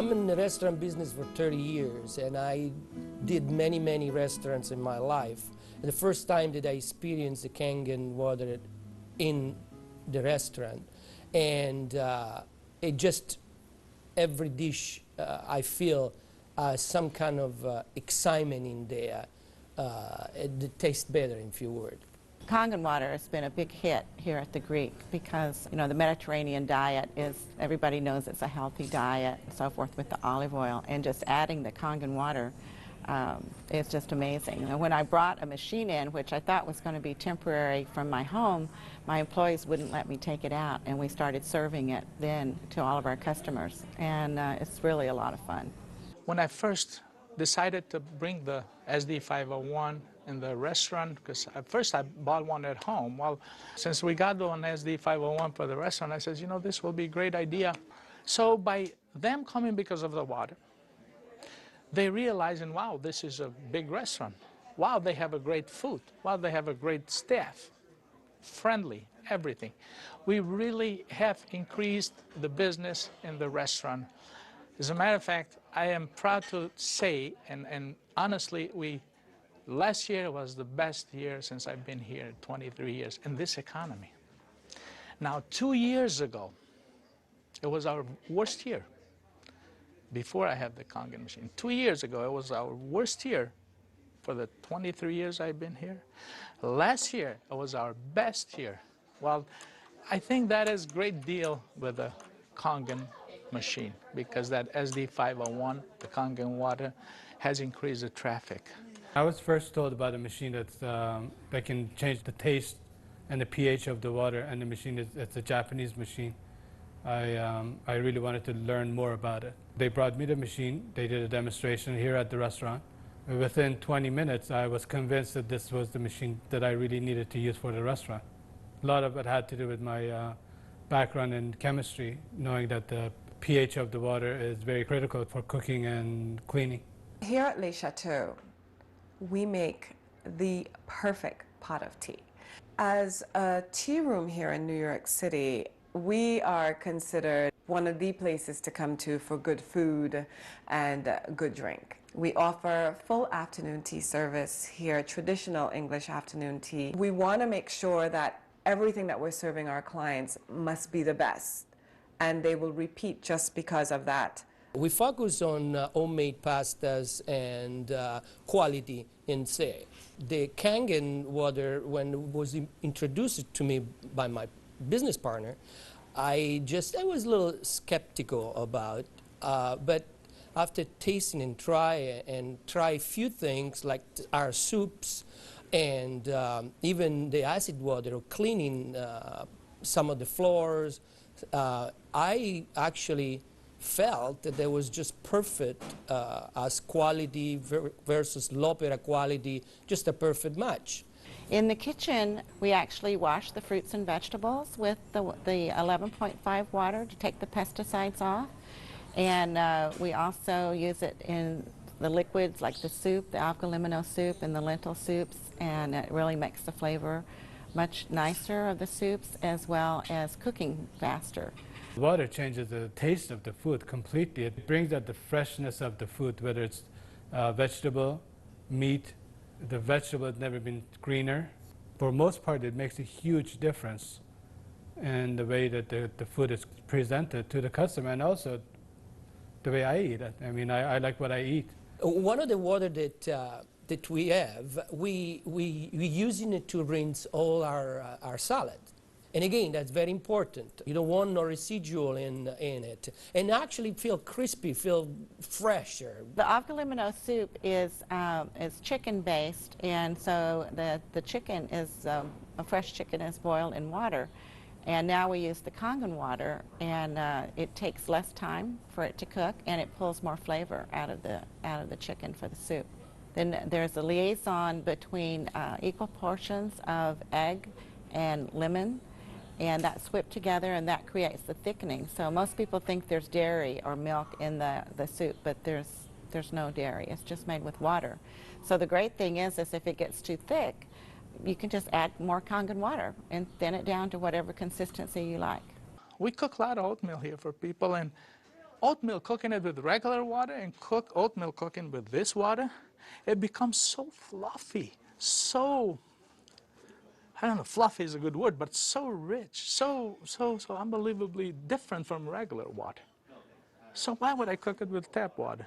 I'm in the restaurant business for 30 years, and I did many restaurants in my life. And the first time that I experienced the Kangen water in the restaurant, and it just, every dish I feel some kind of excitement in there. It tastes better, in few words. Kangen water has been a big hit here at the Greek because, you know, the Mediterranean diet is, everybody knows it's a healthy diet and so forth with the olive oil, and just adding the Kangen water is just amazing. And when I brought a machine in, which I thought was going to be temporary from my home, my employees wouldn't let me take it out, and we started serving it then to all of our customers, and it's really a lot of fun. When I first decided to bring the SD501 in the restaurant, because at first I bought one at home. Well, since we got one SD501 for the restaurant, I said, you know, this will be a great idea. So by them coming because of the water, they realizing, wow, this is a big restaurant. Wow, they have a great food. Wow, they have a great staff, friendly, everything. We really have increased the business in the restaurant. As a matter of fact, I am proud to say, and honestly, last year was the best year since I've been here, 23 years, in this economy. Now, 2 years ago, it was our worst year, before I had the Kangen machine. 2 years ago, it was our worst year for the 23 years I've been here. Last year, it was our best year. Well, I think that is a great deal with the Kangen machine, because that SD501, the Kangen water, has increased the traffic. I was first told about a machine that can change the taste and the pH of the water, and the machine it's a Japanese machine. I really wanted to learn more about it. They brought me the machine, they did a demonstration here at the restaurant. Within 20 minutes, I was convinced that this was the machine that I really needed to use for the restaurant. A lot of it had to do with my background in chemistry, knowing that the pH of the water is very critical for cooking and cleaning. Here at Le Chateau, we make the perfect pot of tea. As a tea room here in New York City, we are considered one of the places to come to for good food and good drink. We offer full afternoon tea service here, traditional English afternoon tea. We want to make sure that everything that we're serving our clients must be the best, and they will repeat just because of that. We focus on homemade pastas and quality in say. The Kangen water, when it was introduced to me by my business partner, I was a little skeptical about, but after tasting and try a few things like our soups and even the acid water or cleaning some of the floors, I actually felt that there was just perfect as quality versus l'opera quality, just a perfect match. In the kitchen, we actually wash the fruits and vegetables with the 11.5 water to take the pesticides off. And we also use it in the liquids like the soup, the alkalimino soup and the lentil soups, and it really makes the flavor much nicer of the soups, as well as cooking faster. Water changes the taste of the food completely. It brings out the freshness of the food, whether it's vegetable, meat. The vegetable has never been greener. For most part, it makes a huge difference in the way that the food is presented to the customer, and also the way I eat it. I mean, I like what I eat. One of the water that we have, we using it to rinse all our salad. And again, that's very important. You don't want no residual in it. And actually feel crispy, feel fresher. The alkalimino soup is chicken-based, and so the chicken is, a fresh chicken is boiled in water. And now we use the Kangen water, and it takes less time for it to cook, and it pulls more flavor out of the chicken for the soup. Then there's a liaison between equal portions of egg and lemon, and that's whipped together, and that creates the thickening. So most people think there's dairy or milk in the soup, but there's no dairy. It's just made with water. So the great thing is if it gets too thick, you can just add more Kangen water and thin it down to whatever consistency you like. We cook a lot of oatmeal here for people, and Oatmeal, cooking it with regular water and cook oatmeal cooking with this water, it becomes so fluffy, so, I don't know, fluffy is a good word, but so rich, so unbelievably different from regular water. So why would I cook it with tap water?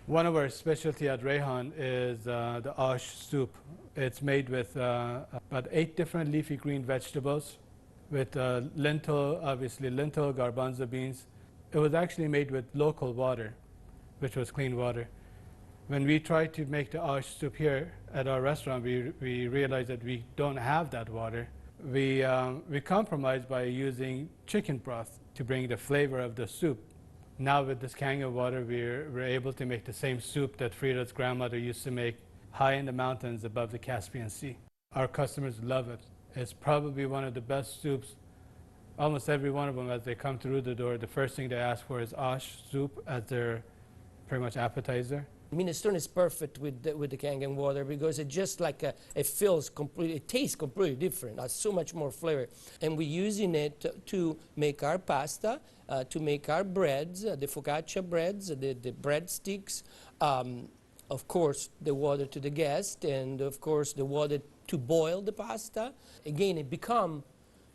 One of our specialty at Rehan is the ash soup. It's made with about 8 different leafy green vegetables, with lentil, obviously lentil, garbanzo beans. It was actually made with local water, which was clean water. When we tried to make the ash soup here at our restaurant, we realized that we don't have that water. We compromised by using chicken broth to bring the flavor of the soup. Now with this Kangen water, we're able to make the same soup that Frida's grandmother used to make high in the mountains above the Caspian Sea. Our customers love it. It's probably one of the best soups. Almost every one of them, as they come through the door, the first thing they ask for is ash soup as their pretty much appetizer. Minestrone is perfect with the Kangen water because it just like it feels completely, it tastes completely different. Has so much more flavor, and we're using it to make our pasta, to make our breads, the focaccia breads, the breadsticks. Of course, the water to the guest, and of course the water to boil the pasta. Again, it become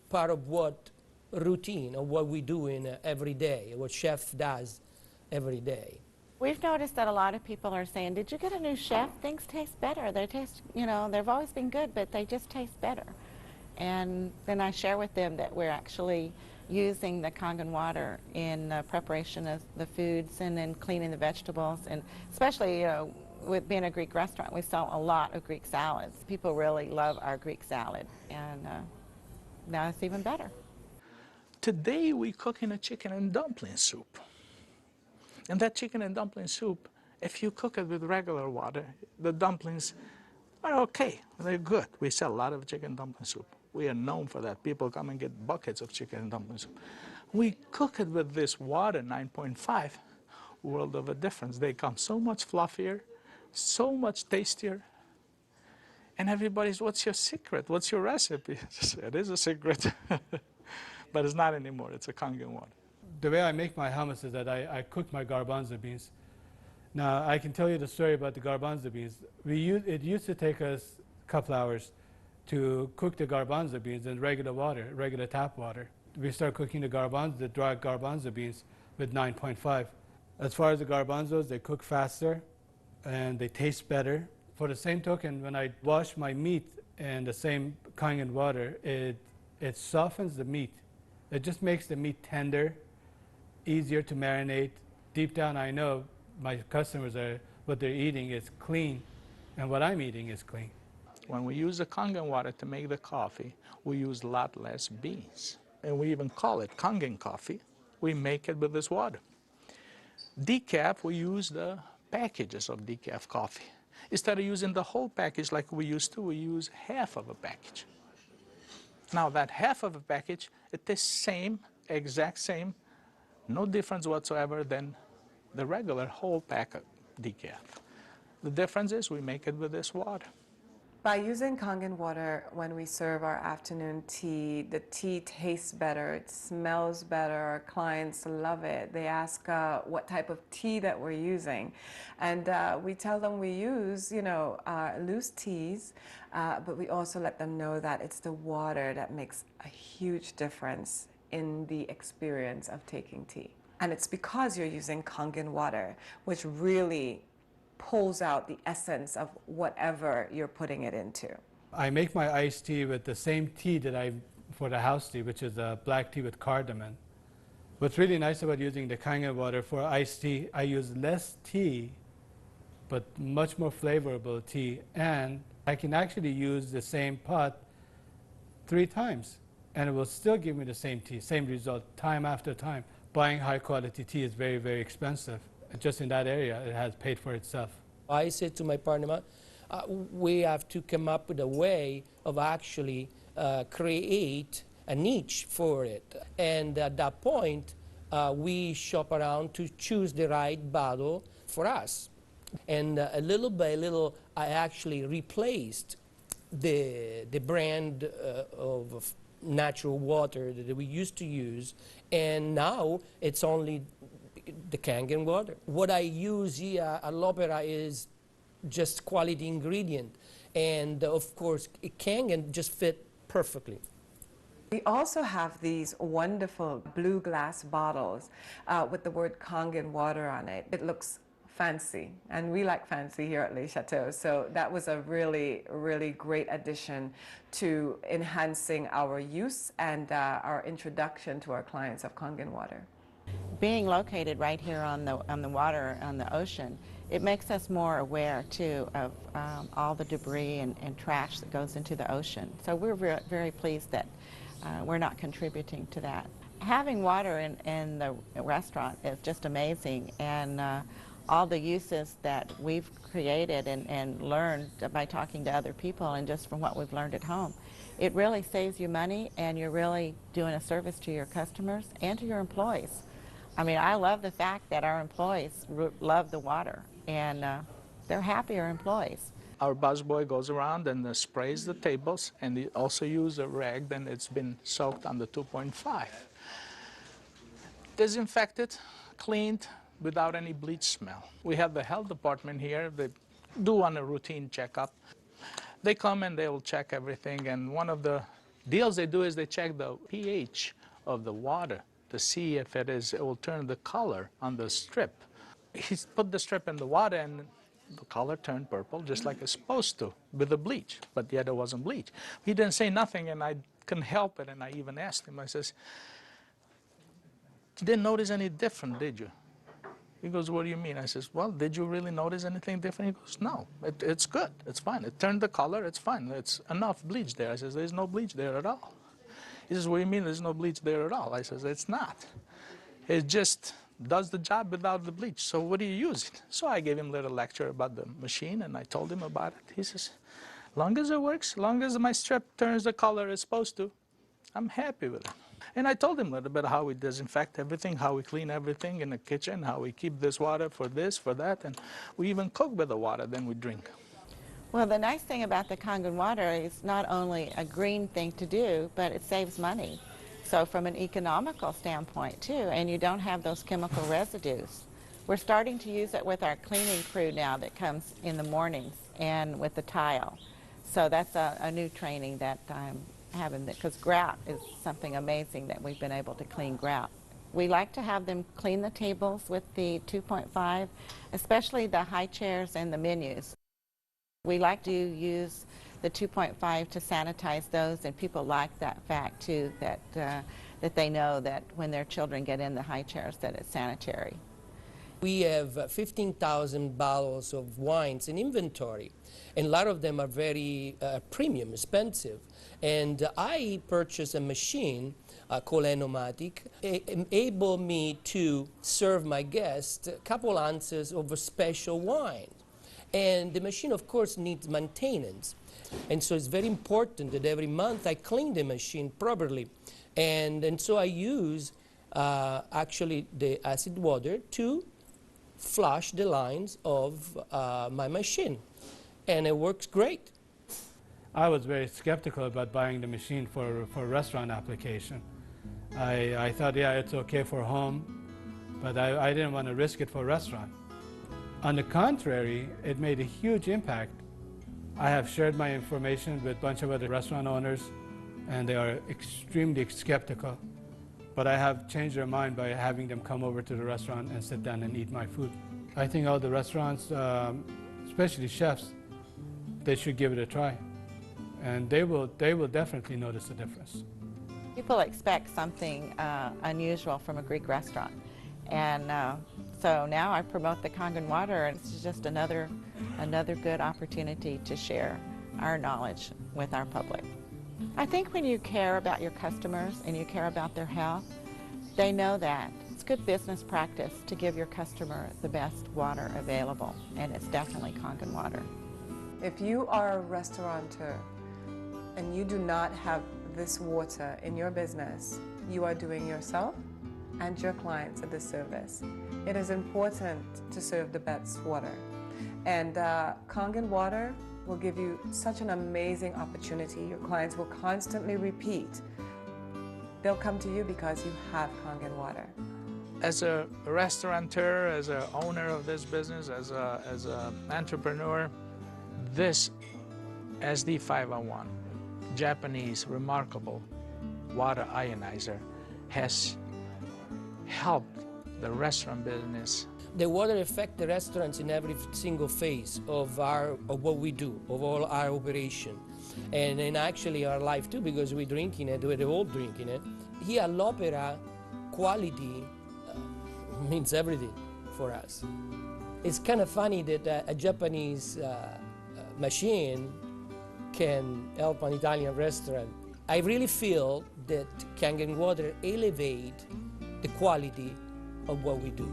part of what routine of what we do in every day, what chef does every day. We've noticed that a lot of people are saying, did you get a new chef? Things taste better. They taste, you know, they've always been good, but they just taste better. And then I share with them that we're actually using the Kangen water in preparation of the foods and then cleaning the vegetables. And especially, you know, with being a Greek restaurant, we sell a lot of Greek salads. People really love our Greek salad, and now it's even better. Today we're cooking a chicken and dumpling soup. And that chicken and dumpling soup, if you cook it with regular water, the dumplings are okay. They're good. We sell a lot of chicken dumpling soup. We are known for that. People come and get buckets of chicken and dumpling soup. We cook it with this water, 9.5, world of a difference. They come so much fluffier, so much tastier. And everybody's, what's your secret? What's your recipe? It is a secret, but it's not anymore. It's a Kangen water. The way I make my hummus is that I cook my garbanzo beans. Now, I can tell you the story about the garbanzo beans. It used to take us a couple hours to cook the garbanzo beans in regular water, regular tap water. We start cooking the dry garbanzo beans with 9.5. As far as the garbanzos, they cook faster and they taste better. For the same token, when I wash my meat in the same Kangen water, it softens the meat. It just makes the meat tender, easier to marinate. Deep down, I know my customers what they're eating is clean, and what I'm eating is clean. When we use the Kangen water to make the coffee, we use a lot less beans. And we even call it Kangen coffee. We make it with this water. Decaf, we use the packages of decaf coffee. Instead of using the whole package like we used to, we use half of a package. Now that half of a package, it is same, exact same, no difference whatsoever than the regular whole pack of decaf. The difference is we make it with this water. By using Kangen water when we serve our afternoon tea, the tea tastes better, it smells better, our clients love it. They ask what type of tea that we're using. And we tell them we use, loose teas, but we also let them know that it's the water that makes a huge difference in the experience of taking tea. And it's because you're using Kangen water, which really pulls out the essence of whatever you're putting it into. I make my iced tea with the same tea that for the house tea, which is a black tea with cardamom. What's really nice about using the Kangen water for iced tea, I use less tea, but much more flavorful tea, and I can actually use the same pot 3 times, and it will still give me the same tea, same result, time after time. Buying high quality tea is very, very expensive. Just in that area, it has paid for itself. I said to my partner, we have to come up with a way of actually create a niche for it. And at that point, we shop around to choose the right bottle for us. And little by little, I actually replaced the brand of natural water that we used to use. And now it's only the Kangen water. What I use here at L'Opera is just quality ingredient. And of course, Kangen just fit perfectly. We also have these wonderful blue glass bottles with the word Kangen water on it. It looks fancy, and we like fancy here at Le Chateau, so that was a really, really great addition to enhancing our use and our introduction to our clients of Kangen water. Being located right here on the water, on the ocean, it makes us more aware too of all the debris and trash that goes into the ocean. So we're very pleased that we're not contributing to that. Having water in the restaurant is just amazing, and all the uses that we've created and learned by talking to other people and just from what we've learned at home, it really saves you money, and you're really doing a service to your customers and to your employees. I mean, I love the fact that our employees love the water, and they're happier employees. Our busboy goes around and sprays the tables, and he also uses a rag, then it's been soaked on the 2.5. Disinfected, cleaned, without any bleach smell. We have the health department here. They do on a routine checkup. They come and they will check everything, and one of the deals they do is they check the pH of the water to see if it will turn the color on the strip. He put the strip in the water, and the color turned purple, just like it's supposed to, with the bleach, but yet it wasn't bleach. He didn't say nothing, and I couldn't help it, and I even asked him, I says, "You didn't notice any different, did you?" He goes, "What do you mean?" I says, "Well, did you really notice anything different?" He goes, "No, it's good, it's fine. It turned the color, it's fine. It's enough bleach there." I says, "There's no bleach there at all." He says, "What do you mean there's no bleach there at all?" I says, "It's not. It just does the job without the bleach. So what do you use it?" So I gave him a little lecture about the machine, and I told him about it. He says, "Long as it works, long as my strip turns the color it's supposed to, I'm happy with it." And I told him a little bit how we disinfect everything, how we clean everything in the kitchen, how we keep this water for this, for that, and we even cook with the water, then we drink. Well, the nice thing about the Kangen water is not only a green thing to do, but it saves money. So from an economical standpoint too, and you don't have those chemical residues. We're starting to use it with our cleaning crew now that comes in the mornings and with the tile. So that's a new training that I'm having, because grout is something amazing that we've been able to clean grout. We like to have them clean the tables with the 2.5, especially the high chairs and the menus. We like to use the 2.5 to sanitize those, and people like that fact too, that they know that when their children get in the high chairs that it's sanitary. We have 15,000 bottles of wines in inventory, and a lot of them are very premium, expensive. And I purchased a machine called Enomatic, enable me to serve my guests a couple ounces of a special wine. And the machine, of course, needs maintenance. And so it's very important that every month I clean the machine properly. And so I use actually the acid water to flush the lines of my machine. And it works great. I was very skeptical about buying the machine for restaurant application. I thought, yeah, it's okay for home, but I didn't want to risk it for restaurant. On the contrary, it made a huge impact. I have shared my information with a bunch of other restaurant owners, and they are extremely skeptical. But I have changed their mind by having them come over to the restaurant and sit down and eat my food. I think all the restaurants, especially chefs, they should give it a try. And they will definitely notice the difference. People expect something unusual from a Greek restaurant. And so now I promote the Kangen water, and it's just another good opportunity to share our knowledge with our public. I think when you care about your customers and you care about their health, they know that. It's good business practice to give your customer the best water available, and it's definitely Kangen water. If you are a restaurateur and you do not have this water in your business, you are doing yourself and your clients a disservice. It is important to serve the best water. And Kangen water will give you such an amazing opportunity. Your clients will constantly repeat. They'll come to you because you have Kangen water. As a restaurateur, as an owner of this business, as an entrepreneur, this SD501, Japanese remarkable water ionizer, has helped the restaurant business. The water affects the restaurants in every single phase of what we do, of all our operation, and in actually our life too, because we're drinking it, we're all drinking it. Here at l'Opera, quality means everything for us. It's kind of funny that a Japanese machine can help an Italian restaurant. I really feel that Kangen water elevate the quality of what we do.